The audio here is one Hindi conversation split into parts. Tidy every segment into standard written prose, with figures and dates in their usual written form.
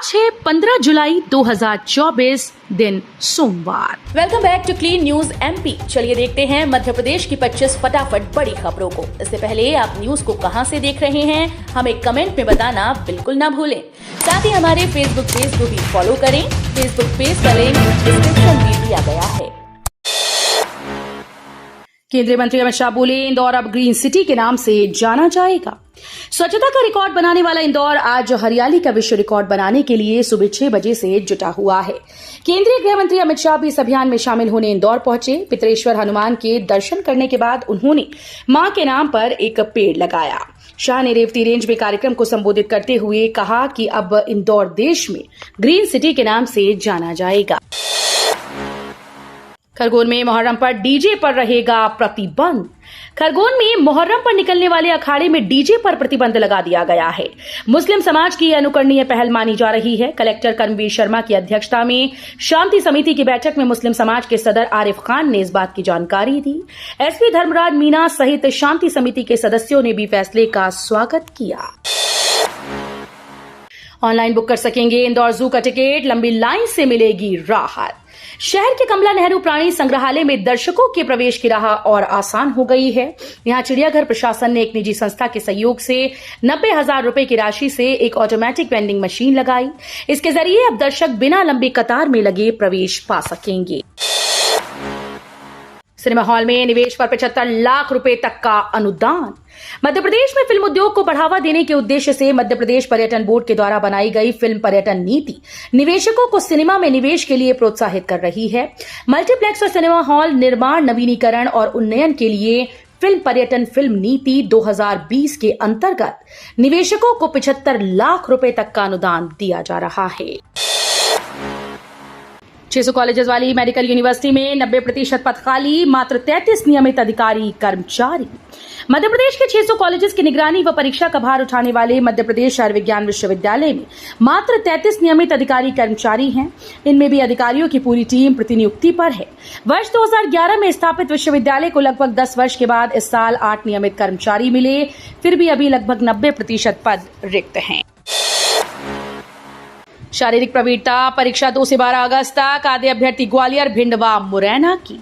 आज है 15 जुलाई 2024 दिन सोमवार। Welcome back to clean news MP. चलिए देखते हैं मध्य प्रदेश की 25 फटाफट बड़ी खबरों को। इससे पहले आप न्यूज को कहां से देख रहे हैं हमें कमेंट में बताना बिल्कुल ना भूलें। साथ ही हमारे फेसबुक पेज को भी फॉलो करें। फेसबुक पेज का लिंक डिस्क्रिप्शन में दिया गया है। केंद्रीय मंत्री अमित शाह बोले, इंदौर अब ग्रीन सिटी के नाम से जाना जाएगा। स्वच्छता का रिकॉर्ड बनाने वाला इंदौर आज हरियाली का विश्व रिकॉर्ड बनाने के लिए सुबह 6 बजे से जुटा हुआ है। केंद्रीय गृह मंत्री अमित शाह भी इस अभियान में शामिल होने इंदौर पहुंचे। पितरेश्वर हनुमान के दर्शन करने के बाद उन्होंने मां के नाम पर एक पेड़ लगाया। शाह ने रेवती रेंज में कार्यक्रम को संबोधित करते हुए कहा कि अब इंदौर देश में ग्रीन सिटी के नाम से जाना जाएगा। खरगोन में मोहर्रम पर डीजे पर रहेगा प्रतिबंध। खरगोन में मोहर्रम पर निकलने वाले अखाड़े में डीजे पर प्रतिबंध लगा दिया गया है। मुस्लिम समाज की अनुकरणीय पहल मानी जा रही है। कलेक्टर कर्मवीर शर्मा की अध्यक्षता में शांति समिति की बैठक में मुस्लिम समाज के सदर आरिफ खान ने इस बात की जानकारी दी। एसपी धर्मराज मीना सहित शांति समिति के सदस्यों ने भी फैसले का स्वागत किया। ऑनलाइन बुक कर सकेंगे इंदौर जू का टिकट, लंबी लाइन से मिलेगी राहत। शहर के कमला नेहरू प्राणी संग्रहालय में दर्शकों के प्रवेश की राह और आसान हो गई है। यहां चिड़ियाघर प्रशासन ने एक निजी संस्था के सहयोग से 90,000 रुपए की राशि से एक ऑटोमेटिक वेंडिंग मशीन लगाई। इसके जरिए अब दर्शक बिना लंबी कतार में लगे प्रवेश पा सकेंगे। सिनेमा हॉल में निवेश पर 75 लाख रुपए तक का अनुदान। मध्य प्रदेश में फिल्म उद्योग को बढ़ावा देने के उद्देश्य से मध्य प्रदेश पर्यटन बोर्ड के द्वारा बनाई गई फिल्म पर्यटन नीति निवेशकों को सिनेमा में निवेश के लिए प्रोत्साहित कर रही है। मल्टीप्लेक्स और सिनेमा हॉल निर्माण, नवीनीकरण और उन्नयन के लिए फिल्म पर्यटन फिल्म नीति 2020 के अंतर्गत निवेशकों को 75 लाख रुपए तक का अनुदान दिया जा रहा है। 600 कॉलेजेस वाली मेडिकल यूनिवर्सिटी में 90% पद खाली, मात्र 33 नियमित अधिकारी कर्मचारी। मध्य प्रदेश के 600 कॉलेजेस की निगरानी व परीक्षा का भार उठाने वाले मध्य प्रदेश आयुर्विज्ञान विश्वविद्यालय में मात्र 33 नियमित अधिकारी कर्मचारी हैं। इनमें भी अधिकारियों की पूरी टीम प्रतिनियुक्ति पर है। वर्ष 2011 में स्थापित विश्वविद्यालय को लगभग 10 वर्ष के बाद इस साल 8 नियमित कर्मचारी मिले, फिर भी अभी लगभग 90% पद रिक्त हैं। शारीरिक प्रवीणता परीक्षा 2 से 12 अगस्त तक। आधे अभ्यर्थी ग्वालियर, भिंडवा, मुरैना की।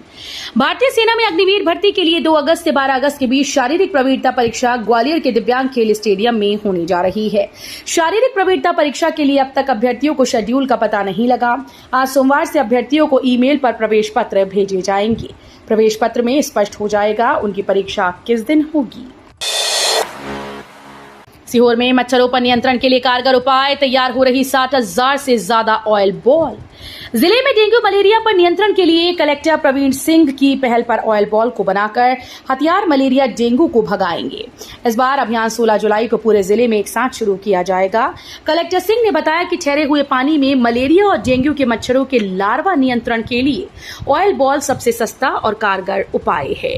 भारतीय सेना में अग्निवीर भर्ती के लिए 2 अगस्त से 12 अगस्त के बीच शारीरिक प्रवीणता परीक्षा ग्वालियर के दिव्यांग खेल स्टेडियम में होने जा रही है। शारीरिक प्रवीणता परीक्षा के लिए अब तक अभ्यर्थियों को शेड्यूल का पता नहीं लगा। आज सोमवार से अभ्यर्थियों को ईमेल पर प्रवेश पत्र भेजे जाएंगे। प्रवेश पत्र में स्पष्ट हो जाएगा उनकी परीक्षा किस दिन होगी। सीहोर में मच्छरों पर नियंत्रण के लिए कारगर उपाय, तैयार हो रही 60,000 से ज्यादा ऑयल बॉल। जिले में डेंगू मलेरिया पर नियंत्रण के लिए कलेक्टर प्रवीण सिंह की पहल पर ऑयल बॉल को बनाकर हथियार मलेरिया डेंगू को भगाएंगे। इस बार अभियान 16 जुलाई को पूरे जिले में एक साथ शुरू किया जाएगा। कलेक्टर सिंह ने बताया कि ठहरे हुए पानी में मलेरिया और डेंगू के मच्छरों के लार्वा नियंत्रण के लिए ऑयल बॉल सबसे सस्ता और कारगर उपाय है।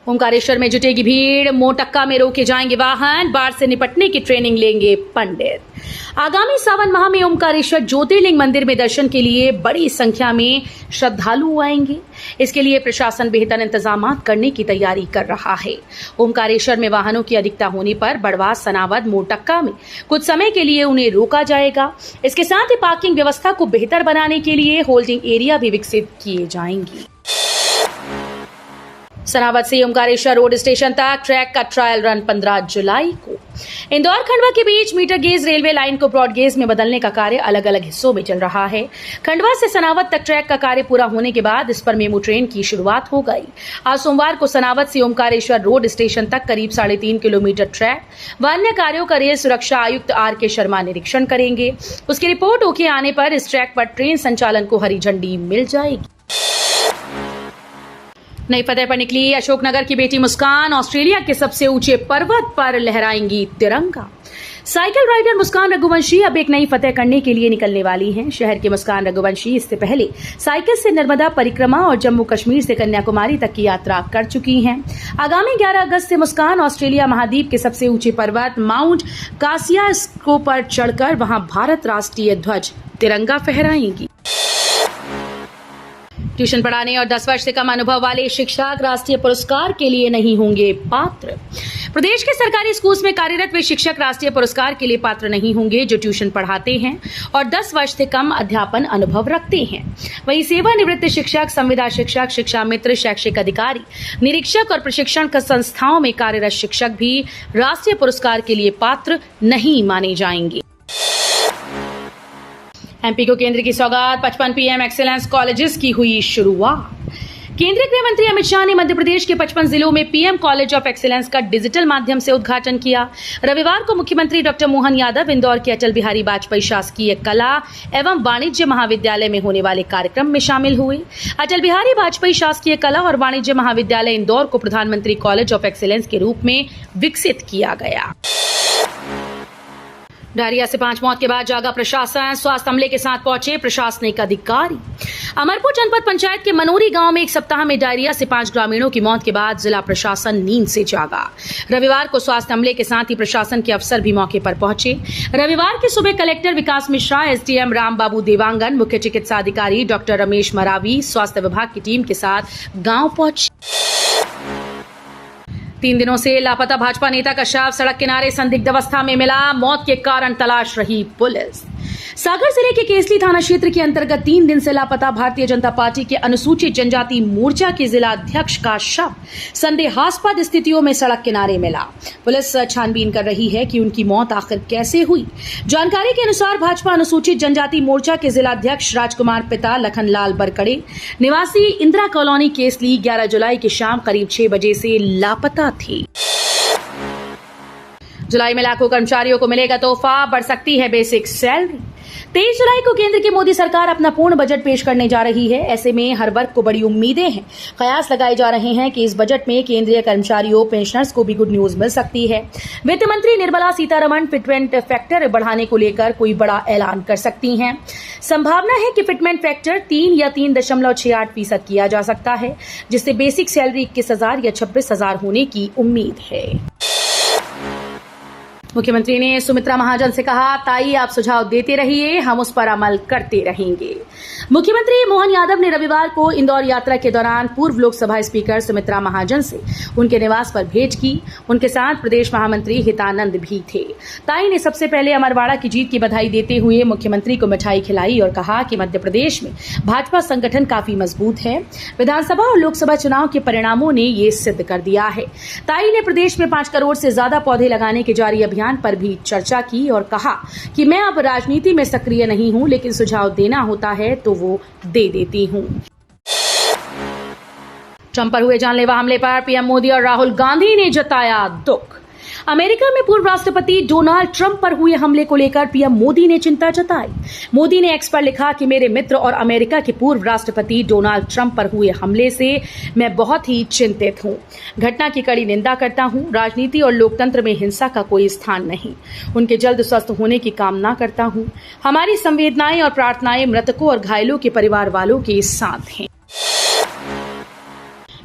ओमकारेश्वर में जुटेगी भीड़, मोटक्का में रोके जाएंगे वाहन, बाढ़ से निपटने की ट्रेनिंग लेंगे पंडित। आगामी सावन माह में ओमकारेश्वर ज्योतिर्लिंग मंदिर में दर्शन के लिए बड़ी संख्या में श्रद्धालु आएंगे। इसके लिए प्रशासन बेहतर इंतजाम करने की तैयारी कर रहा है। ओमकारेश्वर में वाहनों की अधिकता होने पर बड़वास, सनावद, मोटक्का में कुछ समय के लिए उन्हें रोका जाएगा। इसके साथ ही पार्किंग व्यवस्था को बेहतर बनाने के लिए होल्डिंग एरिया भी विकसित किए जाएंगे। सनावद से ओमकारेश्वर रोड स्टेशन तक ट्रैक का ट्रायल रन 15 जुलाई को। इंदौर खंडवा के बीच मीटर गेज रेलवे लाइन को ब्रॉड गेज में बदलने का कार्य अलग अलग हिस्सों में चल रहा है। खंडवा से सनावद तक ट्रैक का कार्य पूरा होने के बाद इस पर मेमू ट्रेन की शुरुआत हो गई। आज सोमवार को सनावद से ओमकारेश्वर रोड स्टेशन तक करीब 3.5 किलोमीटर ट्रैक व अन्य कार्यों का रेल सुरक्षा आयुक्त RK शर्मा निरीक्षण करेंगे। उसकी रिपोर्ट ओके आने पर इस ट्रैक पर ट्रेन संचालन को हरी झंडी मिल जाएगी। नई फतेह पर निकली अशोकनगर की बेटी मुस्कान, ऑस्ट्रेलिया के सबसे ऊंचे पर्वत पर लहराएंगी तिरंगा। साइकिल राइडर मुस्कान रघुवंशी अब एक नई फतेह करने के लिए निकलने वाली हैं। शहर के मुस्कान रघुवंशी इससे पहले साइकिल से नर्मदा परिक्रमा और जम्मू कश्मीर से कन्याकुमारी तक की यात्रा कर चुकी हैं। आगामी 11 अगस्त से मुस्कान ऑस्ट्रेलिया महाद्वीप के सबसे ऊंचे पर्वत माउंट कासियास्को पर चढ़कर वहां भारत राष्ट्रीय ध्वज तिरंगा फहराएंगी। ट्यूशन पढ़ाने और 10 वर्ष से कम अनुभव वाले शिक्षक राष्ट्रीय पुरस्कार के लिए नहीं होंगे पात्र। प्रदेश के सरकारी स्कूल्स में कार्यरत वे शिक्षक राष्ट्रीय पुरस्कार के लिए पात्र नहीं होंगे जो ट्यूशन पढ़ाते हैं और 10 वर्ष से कम अध्यापन अनुभव रखते हैं। वहीं सेवानिवृत्त शिक्षक, संविदा शिक्षक, शिक्षा मित्र, शैक्षिक अधिकारी, निरीक्षक और प्रशिक्षण संस्थाओं में कार्यरत शिक्षक भी राष्ट्रीय पुरस्कार के लिए पात्र नहीं माने जाएंगे। एमपी को केंद्र की सौगात, 55 पीएम एक्सीलेंस कॉलेजेस की हुई शुरुआत। केंद्रीय गृह मंत्री अमित शाह ने मध्य प्रदेश के 55 जिलों में पीएम कॉलेज ऑफ एक्सीलेंस का डिजिटल माध्यम से उद्घाटन किया। रविवार को मुख्यमंत्री डॉक्टर मोहन यादव इंदौर के अटल बिहारी वाजपेयी शासकीय कला एवं वाणिज्य महाविद्यालय में होने वाले कार्यक्रम में शामिल हुए। अटल बिहारी वाजपेयी शासकीय कला और वाणिज्य महाविद्यालय इंदौर को प्रधानमंत्री कॉलेज ऑफ एक्सीलेंस के रूप में विकसित किया गया। डायरिया से 5 मौत के बाद जागा प्रशासन, स्वास्थ्य अमले के साथ पहुंचे प्रशासनिक अधिकारी। अमरपुर जनपद पंचायत के मनोरी गांव में एक सप्ताह में डायरिया से 5 ग्रामीणों की मौत के बाद जिला प्रशासन नींद से जागा। रविवार को स्वास्थ्य अमले के साथ ही प्रशासन के अफसर भी मौके पर पहुंचे। रविवार की सुबह कलेक्टर विकास मिश्रा, एसडीएम राम बाबू देवांगन, मुख्य चिकित्सा अधिकारी डॉक्टर रमेश मरावी स्वास्थ्य विभाग की टीम के साथ गाँव पहुंचे। 3 दिनों से लापता भाजपा नेता का शव सड़क किनारे संदिग्ध अवस्था में मिला। मौत के कारण तलाश रही पुलिस। सागर जिले के केसली थाना क्षेत्र के अंतर्गत 3 दिन से लापता भारतीय जनता पार्टी के अनुसूचित जनजाति मोर्चा के जिला अध्यक्ष का शव संदेहास्पद स्थितियों में सड़क किनारे मिला। पुलिस छानबीन कर रही है कि उनकी मौत आखिर कैसे हुई। जानकारी के अनुसार भाजपा अनुसूचित जनजाति मोर्चा के जिला अध्यक्ष राजकुमार पिता लखनलाल बरकड़े निवासी इंदिरा कॉलोनी केसली 11 जुलाई की शाम करीब 6 बजे से लापता थी। जुलाई में लाखों कर्मचारियों को मिलेगा तोहफा, बढ़ सकती है बेसिक सैलरी। 23 जुलाई को केंद्र की मोदी सरकार अपना पूर्ण बजट पेश करने जा रही है। ऐसे में हर वर्ग को बड़ी उम्मीदें हैं। कयास लगाए जा रहे हैं कि इस बजट में केंद्रीय कर्मचारियों, पेंशनर्स को भी गुड न्यूज मिल सकती है। वित्त मंत्री निर्मला सीतारमण फिटमेंट फैक्टर बढ़ाने को लेकर कोई बड़ा ऐलान कर सकती हैं। संभावना है कि फिटमेंट फैक्टर 3 या 3.68% किया जा सकता है, जिससे बेसिक सैलरी 21,000 या 26,000 होने की उम्मीद है। मुख्यमंत्री ने सुमित्रा महाजन से कहा, ताई आप सुझाव देते रहिए, हम उस पर अमल करते रहेंगे। मुख्यमंत्री मोहन यादव ने रविवार को इंदौर यात्रा के दौरान पूर्व लोकसभा स्पीकर सुमित्रा महाजन से उनके निवास पर भेंट की। उनके साथ प्रदेश महामंत्री हितानंद भी थे। ताई ने सबसे पहले अमरवाड़ा की जीत की बधाई देते हुए मुख्यमंत्री को मिठाई खिलाई और कहा कि मध्य प्रदेश में भाजपा संगठन काफी मजबूत है। विधानसभा और लोकसभा चुनाव के परिणामों ने ये सिद्ध कर दिया है। ताई ने प्रदेश में 5 करोड़ से ज्यादा पौधे लगाने के जारी अभियान पर भी चर्चा की और कहा कि मैं अब राजनीति में सक्रिय नहीं हूं, लेकिन सुझाव देना होता है तो वो दे देती हूं। ट्रंप पर हुए जानलेवा हमले पर पीएम मोदी और राहुल गांधी ने जताया दुख। अमेरिका में पूर्व राष्ट्रपति डोनाल्ड ट्रंप पर हुए हमले को लेकर पीएम मोदी ने चिंता जताई। मोदी ने एक्स पर लिखा कि मेरे मित्र और अमेरिका के पूर्व राष्ट्रपति डोनाल्ड ट्रंप पर हुए हमले से मैं बहुत ही चिंतित हूं। घटना की कड़ी निंदा करता हूं। राजनीति और लोकतंत्र में हिंसा का कोई स्थान नहीं। उनके जल्द स्वस्थ होने की कामना करता हूं। हमारी संवेदनाएं और प्रार्थनाएं मृतकों और घायलों के परिवार वालों के साथ हैं।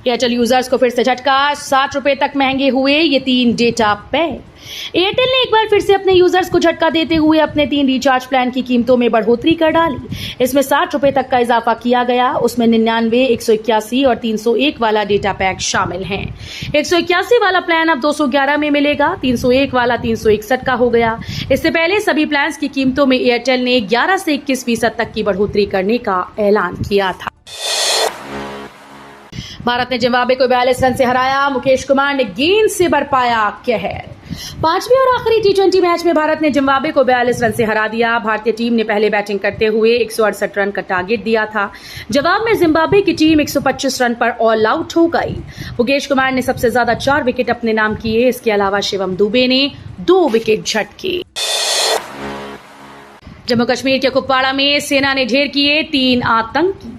एयरटेल यूजर्स को फिर से झटका, 60 रुपए तक महंगे हुए ये 3 डेटा पैक। एयरटेल ने एक बार फिर से अपने यूजर्स को झटका देते हुए अपने 3 रिचार्ज प्लान की कीमतों में बढ़ोतरी कर डाली। इसमें 60 रुपए तक का इजाफा किया गया। उसमें 99, 181 और 301 वाला डेटा पैक शामिल हैं। 181 वाला प्लान अब 211 में मिलेगा। 301 वाला 361 का हो गया। इससे पहले सभी प्लान की कीमतों में एयरटेल ने 11 से 21% तक की बढ़ोतरी करने का ऐलान किया था। भारत ने जिम्बाब्वे को 42 रन से हराया। मुकेश कुमार ने गेंद से बरपाया कहर। 5वें और आखिरी T20 मैच में भारत ने जिम्बाब्वे को 42 रन से हरा दिया। भारतीय टीम ने पहले बैटिंग करते हुए 168 रन का टारगेट दिया था। जवाब में जिम्बाब्वे की टीम 125 रन पर ऑल आउट हो गई। मुकेश कुमार ने सबसे ज्यादा 4 विकेट अपने नाम किए। इसके अलावा शिवम दुबे ने 2 विकेट झटके। जम्मू कश्मीर के कुपवाड़ा में सेना ने ढेर किए 3 आतंकी।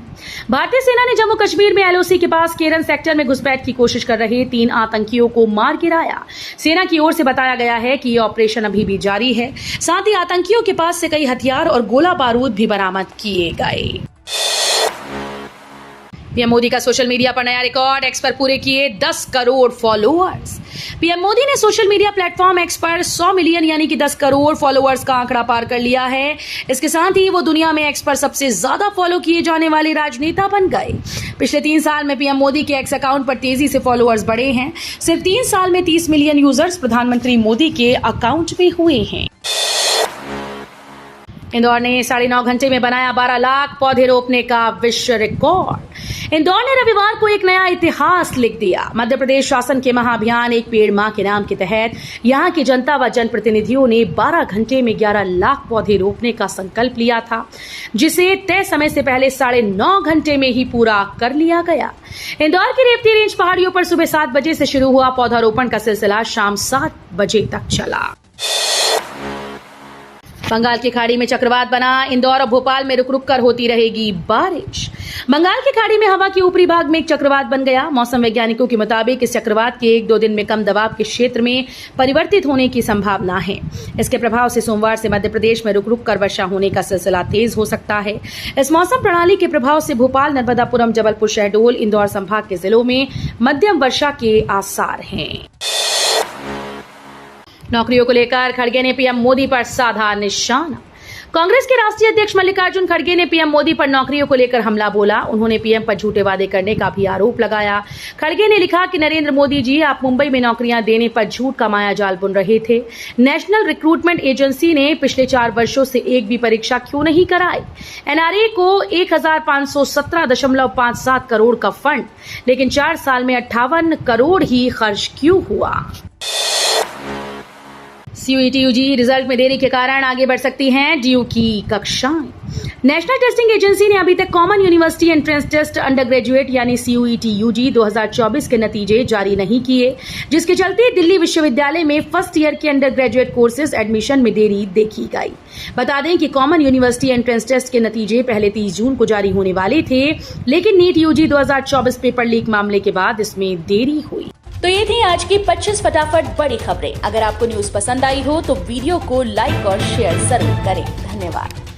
भारतीय सेना ने जम्मू कश्मीर में एलओसी के पास केरन सेक्टर में घुसपैठ की कोशिश कर रहे 3 आतंकियों को मार गिराया। सेना की ओर से बताया गया है कि यह ऑपरेशन अभी भी जारी है। साथ ही आतंकियों के पास से कई हथियार और गोला बारूद भी बरामद किए गए। पीएम मोदी का सोशल मीडिया पर नया रिकॉर्ड, एक्स पर पूरे किए 10 करोड़ फॉलोअर्स। पीएम मोदी ने सोशल मीडिया प्लेटफॉर्म एक्स पर 100 मिलियन यानी कि 10 करोड़ फॉलोअर्स का आंकड़ा पार कर लिया है। इसके साथ ही वो दुनिया में एक्स पर सबसे ज्यादा फॉलो किए जाने वाले राजनेता बन गए। पिछले 3 साल में पीएम मोदी के एक्स अकाउंट पर तेजी से फॉलोअर्स बढ़े हैं। सिर्फ 3 साल में 30 मिलियन यूजर्स प्रधानमंत्री मोदी के अकाउंट में हुए हैं। इंदौर ने 9.5 घंटे में बनाया 12 लाख पौधे रोपने का विश्व रिकॉर्ड। इंदौर ने रविवार को एक नया इतिहास लिख दिया। मध्य प्रदेश शासन के महाअभियान एक पेड़ मां के नाम के तहत यहां की जनता व जनप्रतिनिधियों ने 12 घंटे में 11 लाख पौधे रोपने का संकल्प लिया था, जिसे तय समय से पहले 9.5 घंटे में ही पूरा कर लिया गया। इंदौर की रेवती रेंज पहाड़ियों पर सुबह 7 बजे से शुरू हुआ पौधारोपण का सिलसिला शाम 7 बजे तक चला। बंगाल की खाड़ी में चक्रवात बना, इंदौर और भोपाल में रुक रुक कर होती रहेगी बारिश। बंगाल की खाड़ी में हवा के ऊपरी भाग में एक चक्रवात बन गया। मौसम वैज्ञानिकों के मुताबिक इस चक्रवात के 1-2 दिन में कम दबाव के क्षेत्र में परिवर्तित होने की संभावना है। इसके प्रभाव से सोमवार से मध्य प्रदेश में रुक रुक कर वर्षा होने का सिलसिला तेज हो सकता है। इस मौसम प्रणाली के प्रभाव से भोपाल, नर्मदापुरम, जबलपुर, शहडोल, इंदौर संभाग के जिलों में मध्यम वर्षा के आसार हैं। नौकरियों को लेकर खड़गे ने पीएम मोदी पर साधा निशाना। कांग्रेस के राष्ट्रीय अध्यक्ष मल्लिकार्जुन खड़गे ने पीएम मोदी पर नौकरियों को लेकर हमला बोला। उन्होंने पीएम पर झूठे वादे करने का भी आरोप लगाया। खड़गे ने लिखा कि नरेंद्र मोदी जी, आप मुंबई में नौकरियां देने पर झूठ का मायाजाल बुन रहे थे। नेशनल रिक्रूटमेंट एजेंसी ने पिछले 4 वर्षों से एक भी परीक्षा क्यों नहीं कराई? एनआरए को 1517.57 करोड़ का फंड, लेकिन 4 साल में 58 करोड़ ही खर्च क्यों हुआ? सीयूईटी यूजी रिजल्ट में देरी के कारण आगे बढ़ सकती हैं डीयू की कक्षाएं। नेशनल टेस्टिंग एजेंसी ने अभी तक common university entrance test under graduate यानी सीयूईटी यूजी 2024 के नतीजे जारी नहीं किए, जिसके चलते दिल्ली विश्वविद्यालय में फर्स्ट ईयर के अंडर ग्रेजुएट कोर्सेज एडमिशन में देरी देखी गई। बता दें कि कॉमन यूनिवर्सिटी एंट्रेंस टेस्ट के नतीजे पहले 30 जून को जारी होने वाले थे, लेकिन नीट यूजी 2024 पेपर लीक मामले के बाद इसमें देरी हुई। तो ये थी आज की 25 फटाफट बड़ी खबरें। अगर आपको न्यूज पसंद आई हो तो वीडियो को लाइक और शेयर जरूर करें। धन्यवाद।